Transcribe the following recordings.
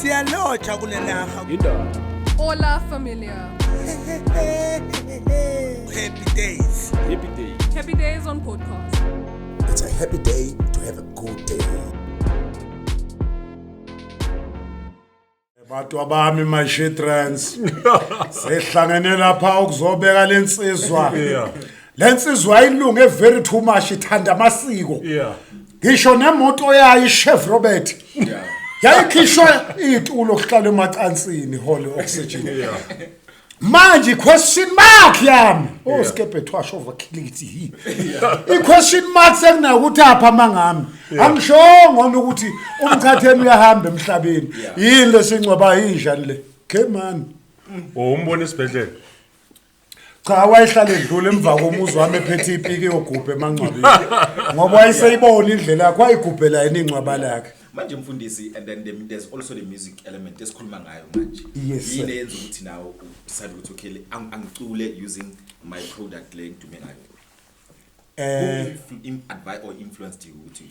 Siyalocha kulelaha. Hola familia. Happy days. Happy day. Happy days on podcast. It's a happy day to have a good day. Bantu abami mashitrans sehlangene lapha ukuzobeka lensizwa lensizwa ayilunge very too much ithanda amasiko ngisho nemoto yayo ichef Robert yayikhishwa itulo okuhlala emacansini hole oxygen manje question mark yami oskepe twasho overkillity I question mark sekuna ukuthi apha mangami angishongo ukuthi umkhatheni uyahamba emhlabeni yini lesingcwaba injani le man Umbone esibhedlela. cha wayihlala edlule emva komuzi wami ephethe ipiki yogubhe emangcwabeni ngoba wayeseyibona indlela yakhe wayigubhela yini ingcwaba lakhe manje mfundisi and then there's also the music element esikhuluma ngayo manje yini yenza ukuthi nawo decide ukuthi okay angicule using my product le ngidume ngayo advice or influenced you ukuthi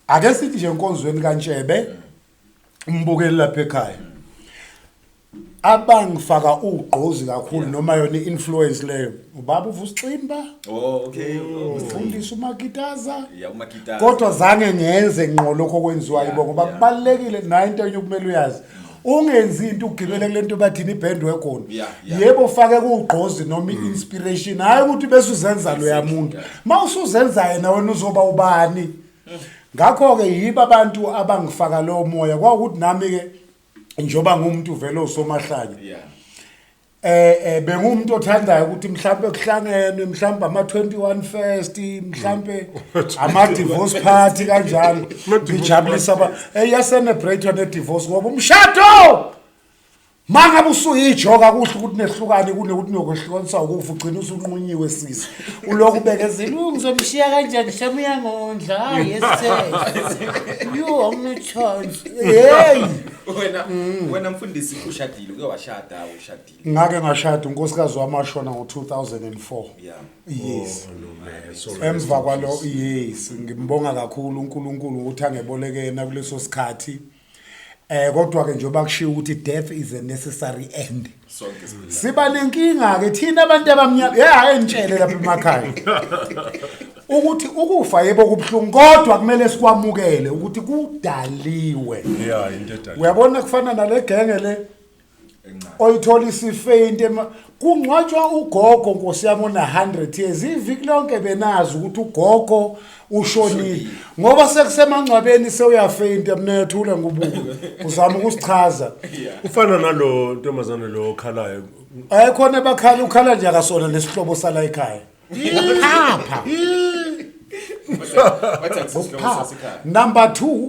ake sithi nje enkonzweni kaNtshebe umbukeli lapha ekhaya abangifaka ugqozi kakhulu noma yona influence leyo ubaba uVusiximba okay ufundisa uMagitaza uMagitaza kodwa zange ngenze ngqo lokho kwenziwa yibo ngoba kubalekile nayo into yokumele uyazi ungenzi into ugibele kulento bathini iband wekhona yebo fake kugqozi noma inspiration hayi ukuthi bese uzenza lo yamuntu mawusuzenza yena wena uzoba ubani ngakho ke yiba abantu abangifaka lo moya kwakuthi nami ke njoba ngumuntu vele osomahlanye bengumuntu othandayo ukuthi mhlambe kuhlangenwe mhlambe ama21 first mhlambe ama divorce party kanjalo ngijabulisa ya celebrate ne divorce ngoba umshado mangabe usuyijoka kuhle ukuthi nehlukane kunokuthi nokwehlukanisa ukufa ugcina usunqunyiwe sisi ulokhu bekezela ngizomshiya kanjani shamuya ngondla hayi you am chance hey wena mfundisi ushadile uke washada ushadile ngake ngashada unkosikazi wamashona ngo2004 yes emva kwalo yes ngimbonga kakhulu uNkulunkulu ukuthi angebolekena kuleso sikhathi kodwa ke njoba kushiya ukuthi death is a necessary end siba nenkinga ke thina abantu abamnyama entshele lapha emakhaya ukuthi ukufa yebo kubhlungu kodwa kumele sikwamukele ukuthi kudaliwe Into edala. uyabona kufana nale genge le oyithola isifeint kungcwatshwa ugogo Nkosi yami ona 100 years iviki lonke benazi ukuthi ugogo ushonile ngoba sekusemangcwabeni sewuyafeint mnethule ngobuku uzama ukusichaza Ufana nalo ntombazana lo okhalayo. khona bakhala ukhala nje akasona nesihlobo sala ekhaya phapha number 2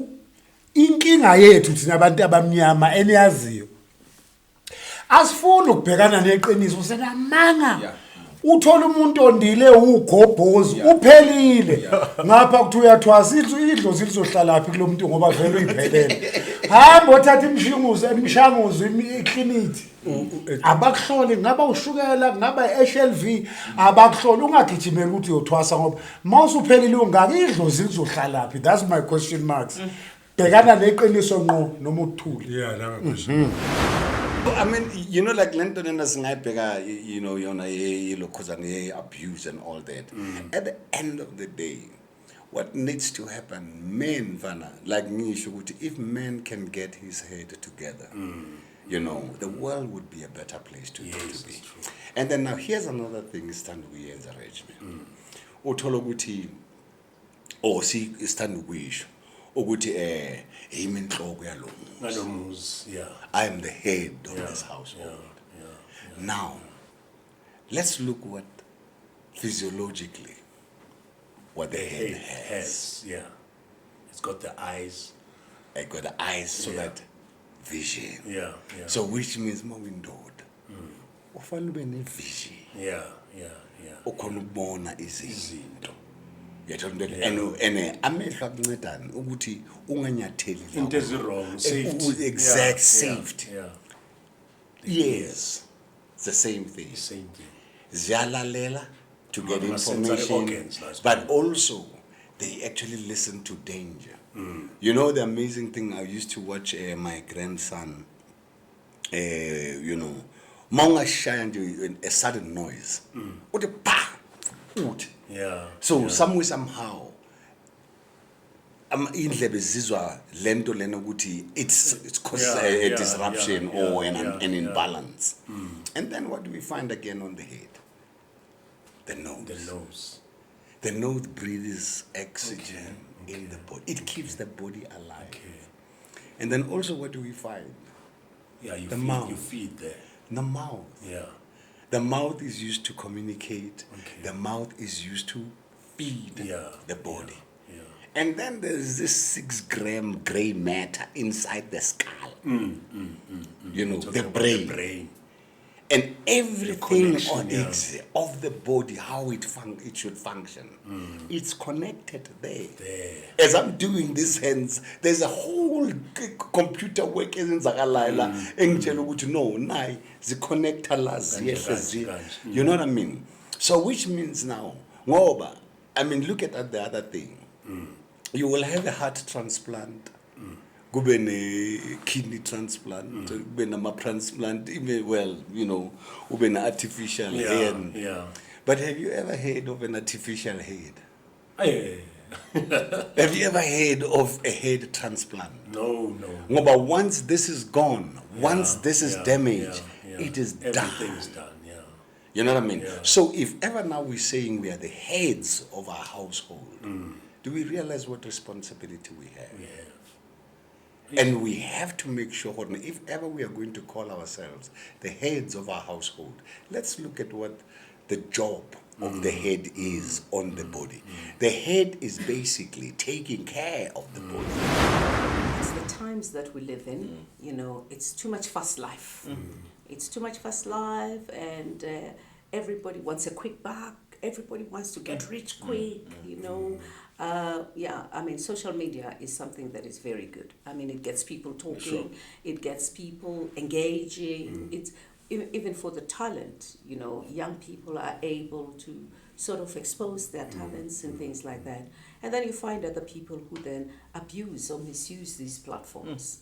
inkinga yethu thina abantu abamnyama eniyaziyo asifuni ukubhekana neqiniso senamanga uthola umuntu ondile ugobhozi uphelile ngapha kuthi uyathwasa idlozi lizohlala phi kulomuntu ngoba vele uyiphelele hamba othatha imishanguzo iclinic abakuhlole ngaba ushukela ngaba HLV abakuhlole ungagijimela ukuthi uyothwasa ngoba mawusuphelile ungaka idlozi lizohlala phi that's my question marks bhekana neqiniso ngqo noma uthule Langa question. I mean, you know, like Lenton and Singapore, you know, abuse and all that. At the end of the day, what needs to happen, men, like me, if men can get his head together, you know, the world would be a better place to be. And then now here's another thing, stand we as a regiment. Utologuti, or see, stand wish. Ukuthi him inhloko yalomuzi I am the head of this household. Now let's look what physiologically what the head has. It's got the eyes. I got the eyes so that vision. So which means mawindoda ufanele ube ne vision. Ukhona ukubona izinto. And amehlo akuncedani ukuthi unganyatheli into ezirong safety exact safety yes it's the same thing ziyalalela to get information but also they actually listen to danger You know, the amazing thing, I used to watch my grandson, you know, Monga Shine, a sudden noise. What a pa! Yeah. So, somewhere, somehow, indlebe zizwa lento lena ukuthi it's causes a disruption or an imbalance. And then what do we find again on the head? The nose. The nose breathes oxygen in the body. It keeps the body alive. And then also what do we find? Yeah, the mouth. You feed there. The mouth. Yeah. The mouth is used to communicate. The mouth is used to feed the body. And then there's this 6 gram gray matter inside the skull. You know, the brain. And everything of the body, how it should function, it's connected there. As I'm doing these hands, there's a whole computer work in Zagalayla. No, the connector, you know what I mean? So which means now, I mean, look at the other thing. You will have a heart transplant. Kube ne kidney transplant, kube na transplant, even you know, kube na artificial hand. Yeah. But have you ever heard of an artificial head? Yeah. Have you ever heard of a head transplant? No. But once this is gone, once this is damaged, it is done. Everything is done. Yeah. You know what I mean? Yeah. So if ever now we're saying we are the heads of our household, do we realize what responsibility we have? Yeah. And we have to make sure, if ever we are going to call ourselves the heads of our household, let's look at what the job of the head is on the body. The head is basically taking care of the body. It's the times that we live in, you know, it's too much fast life. It's too much fast life, and everybody wants a quick buck. Everybody wants to get rich quick, you know. I mean, social media is something that is very good. I mean, it gets people talking, it gets people engaging. It's even for the talent, you know, young people are able to sort of expose their talents and things like that. And then you find other people who then abuse or misuse these platforms.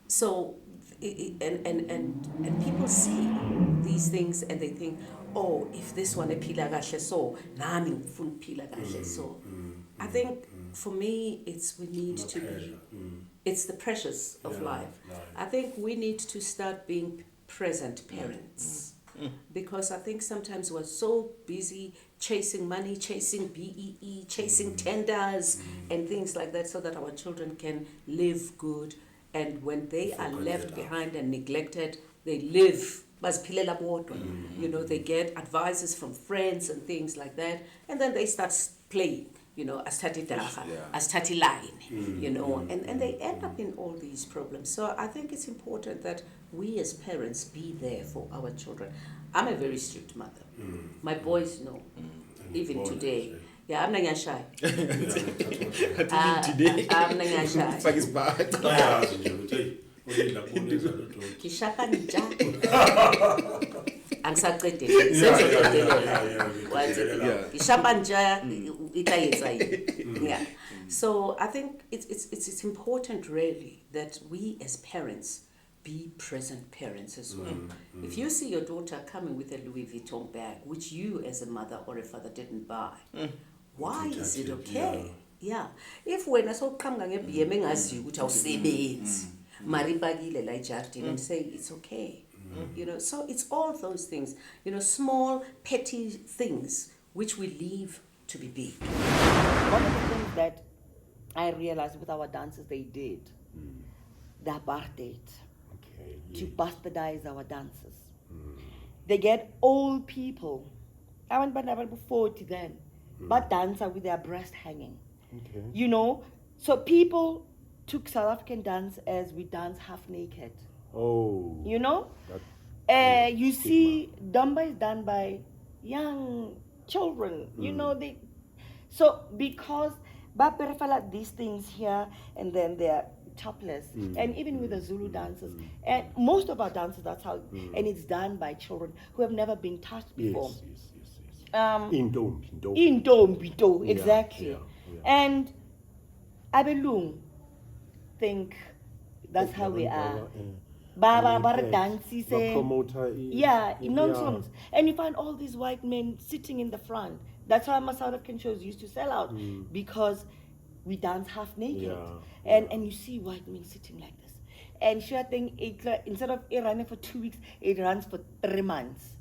So, and people see these things and they think, oh, if this one ephila kahle so, nami ngifuna ukuphila kahle so. I think for me, we need to be, it's the pressures of life. I think we need to start being present parents. Because I think sometimes we're so busy chasing money, chasing BEE, chasing tenders and things like that, so that our children can live good. And when they are left behind and neglected, they live. You know, they get advices from friends and things like that, and then they start playing, you know, as tati line, you know, and they end up in all these problems. So I think it's important that we as parents be there for our children. I'm a very strict mother. My boys know, even today. Yeah, I'm not shy. I'm not shy. Kishaka nja angisaqedile kishapa nja itayenza yeah. So I think it's important really that we as parents be present parents as well. If you see your daughter coming with a Louis Vuitton bag which you as a mother or a father didn't buy, why is it okay? Yeah. If wena soqhamuka ngeBM engaziyo ukuthi awusebenzi maribagile la ejardini and say it's okay. You know, so it's all those things, you know, small petty things which we leave to be big. One of the things that I realized with our dancers they did, the apartheid, to bastardize our dancers. They get old people, I went by 40 then, but dancer with their breast hanging. You know, so people took South African dance as we dance half naked. Oh. You know? You see, Dumba is done by young children. You know, so because Baperefala these things here and then they're topless. And even with the Zulu dancers. And most of our dances, that's how, and it's done by children who have never been touched before. Yes. In Dombi, exactly. And Abelung think that's how we are. Baba dances. promoter. Yeah, nonsense. And you find all these white men sitting in the front. That's why my South African shows used to sell out because we dance half naked. And you see white men sitting like this. And sure thing, instead of it running for 2 weeks, it runs for 3 months.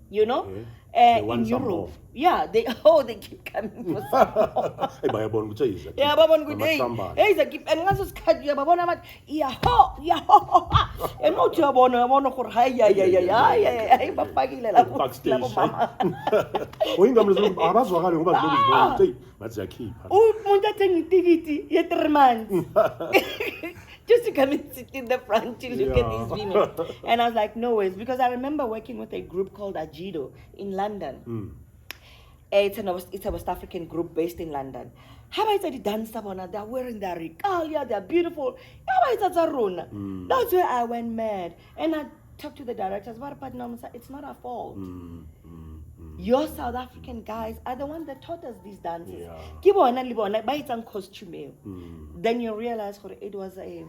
You know? In Europe. Yeah, they keep coming for some more. Yeah, babon good day. Hey, they keep and ngaso skhathi uyababona bathi yaho. And not uyabona gore hayi hayi bafakile lapho mama. Oyingamlo abazwakala ngoba zilokuzibona hey bathi yakhipha. Umuntu athenga itikiti ye 3 months. Just to come and sit in the front to look at these women. And I was like, no ways. Because I remember working with a group called Ajido in London. It's a West African group based in London. How about the dance? They're wearing their regalia, they're beautiful. That's where I went mad. And I talked to the directors, but no, it's not our fault. Your South African guys are the ones that taught us these dances. Then you realize it was a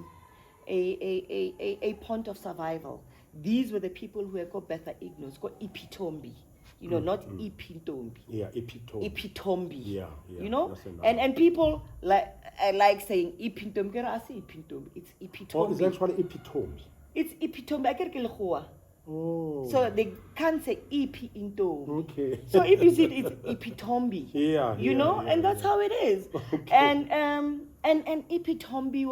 point of survival. These were the people who had got better ignos, got ipitombi. You know, not ipitombi. Yeah, ipitombi. Ipitombi. Yeah. You know? And people like saying ipitombi. I say ipitombi. It's ipitombi. Oh, it's actually epitomes. It's ipitombi. So they can't say EP into. Okay. So if you see it, it's epitombi. You know, and that's how it is. Okay. And epitombi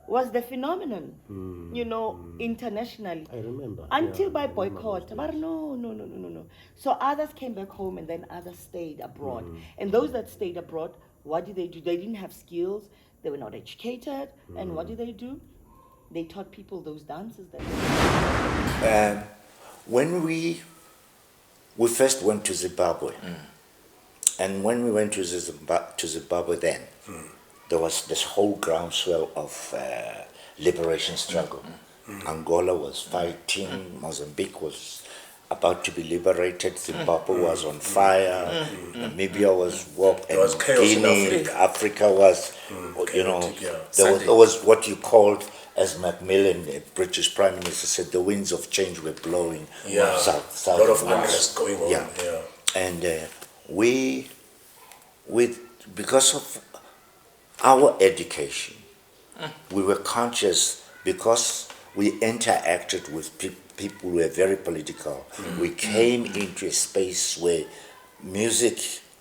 was the phenomenon, you know, internationally. I remember. Until by boycott. But no. So others came back home and then others stayed abroad. And those that stayed abroad, what did they do? They didn't have skills. They were not educated. And what did they do? They taught people those dances. When we first went to Zimbabwe, and when we went to Zimbabwe then, there was this whole groundswell of liberation struggle. Angola was fighting, Mozambique was about to be liberated, Zimbabwe was on fire, Namibia was There was chaos in Africa was, you know, there was what you called, as Macmillan, the British Prime Minister, said, the winds of change were blowing south. A lot of unrest going on. And because of our education, we were conscious because we interacted with people who were very political. We came into a space where music,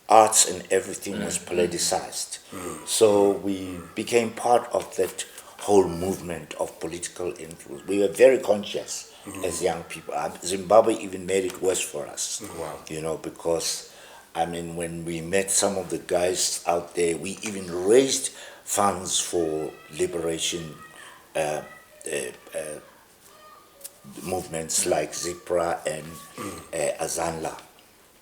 arts and everything was politicized. So we became part of that whole movement of political influence. We were very conscious as young people. Zimbabwe even made it worse for us, you know, because, I mean, when we met some of the guys out there, we even raised funds for liberation movements like Zipra and Azanla,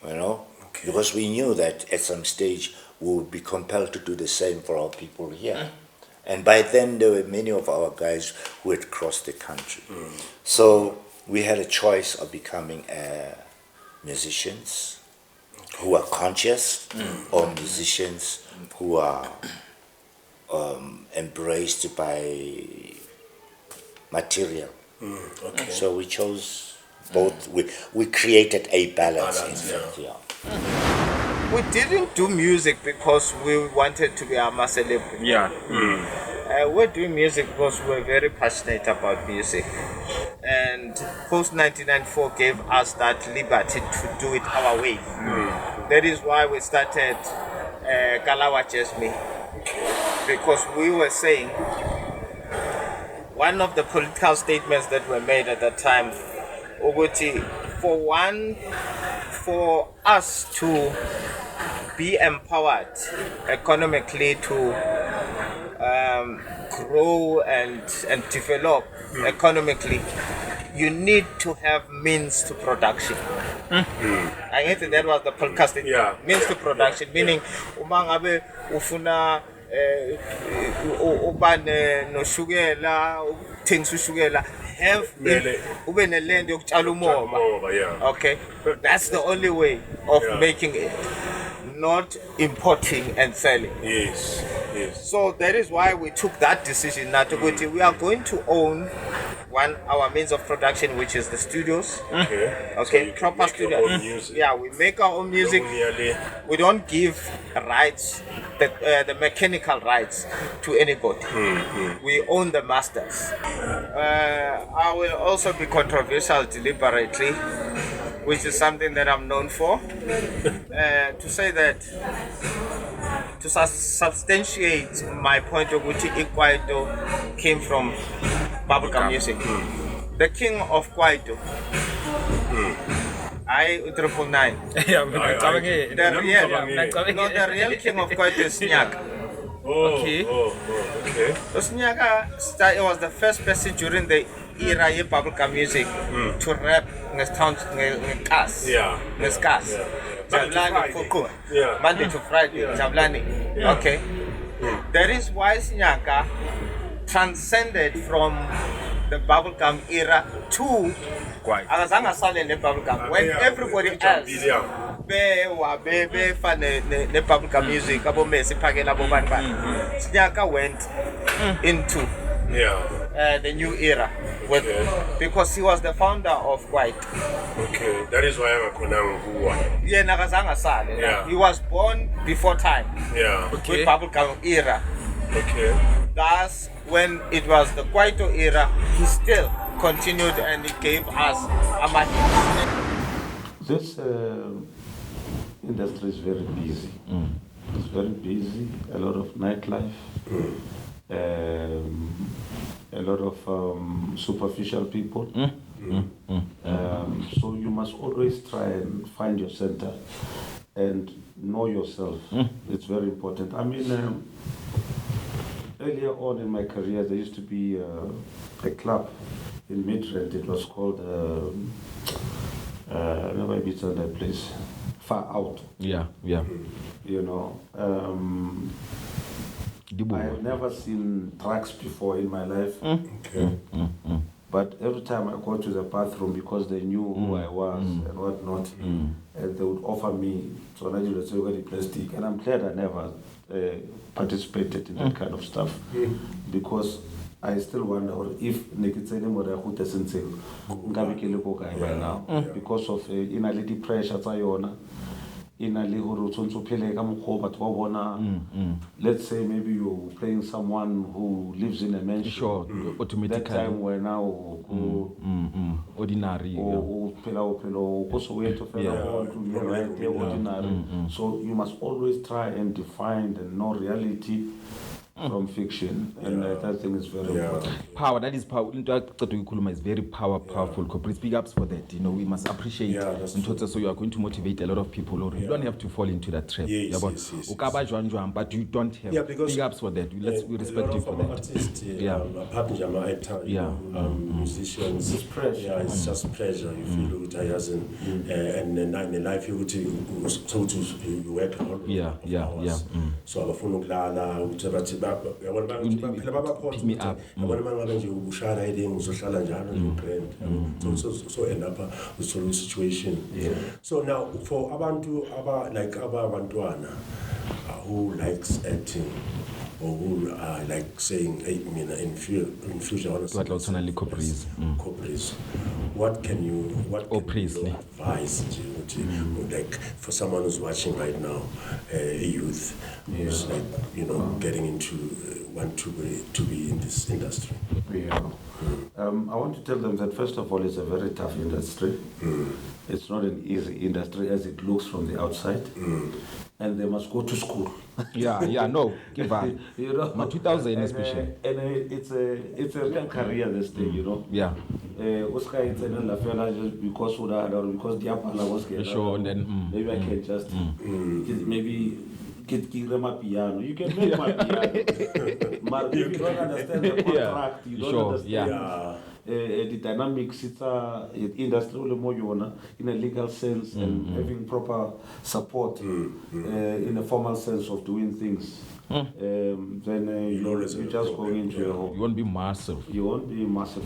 you know, because we knew that at some stage we would be compelled to do the same for our people here. And by then, there were many of our guys who had crossed the country. So we had a choice of becoming musicians who are conscious or musicians who are embraced by material. So we chose both. We created a balance, in fact. We didn't do music because we wanted to be a celebrity. We're doing music because we're very passionate about music. And post 1994 gave us that liberty to do it our way. That is why we started Kalawa Jasmine. Because we were saying, one of the political statements that were made at that time, Oguti, for us to be empowered economically to grow and develop economically, you need to have means to production. I guess that was the podcast. Means to production, meaning umangabe ufuna ubane no shugela, things shugela, have ube ne land yokutshala umoba. Okay, that's the only way of making it, not importing and selling. Yes. So that is why we took that decision. Now, we are going to own our means of production, which is the studios. Okay. Okay, So you can proper make studio. your own music. Yeah, we make our own music. We don't give rights, the mechanical rights to anybody. We own the masters. I will also be controversial deliberately, which is something that I'm known for. To say that, to substantiate my point of which Kwaito came from bubblegum music. The king of Kwaito. I 999. The real king of Kwaito is Nyaka. Okay. So Nyaka it was the first person during the era of bubblegum music to rap ngekas. Ngeskas. Jablani Fuku. Monday to Friday. Jablani. Okay. That is why Nyaka transcended from the bubblegum era to akazange asale ne-bubblegum when everybody else befane ne-bubblegum music abomesi phakela abobani bani. Nyaka went into the new era because he was the founder of White. Okay, that is why I'm a Konang who won. Yeah, nakazange asale. He was born before time. With bubblegum era. Okay. Thus, when it was the Kwaito era, he still continued and he gave us a This industry is very busy. It's very busy, a lot of nightlife, a lot of superficial people. So you must always try and find your center and know yourself. It's very important. I mean, earlier on in my career, there used to be a club in Midrand. It was called, never beats on that place, Far Out. Yeah. You know, I have never seen drugs before in my life. But every time I go to the bathroom, because they knew who I was and whatnot, and they would offer me, so I would say, "Very plastic," and I'm glad I never participated in that kind of stuff, because I still wonder if Nikitsene Morahuta Sensei by now, because of inality pressure, let's say maybe you're playing someone who lives in a mansion. Sure, automatically. That time we're now ordinary. Ordinary. So you must always try and define and know reality from fiction, and that thing is very important. Power, that is power. Into is very powerful. Corporate big ups for that. You know, we must appreciate. So you are going to motivate a lot of people. Or you don't have to fall into that trap. Yes. But you don't have big ups for that. We respect you for that. Artists, musicians. It's pressure. Yeah, it's just pleasure. You feel it and in life you work hard. Yeah. So abafuna ukulala pick me up. So end up with a situation. So now for abantu like abantwana who likes acting or who are like saying, hey, in future, what can you advise like for someone who's watching right now, a youth who's like getting into want to be in this industry? I want to tell them that first of all, it's a very tough industry. It's not an easy industry as it looks from the outside. And they must go to school. Give up. 2000 especially. And it's a real career, this thing, you know. Oscar, it's an affair just because Diapala was getting. Sure, and then maybe I can just maybe get my piano. You can make my piano. But if you don't understand the contract, you don't understand. The dynamics, it's industry in a legal sense and having proper support in a formal sense of doing things. Then you just go into your home. You won't be massive. You won't be massive.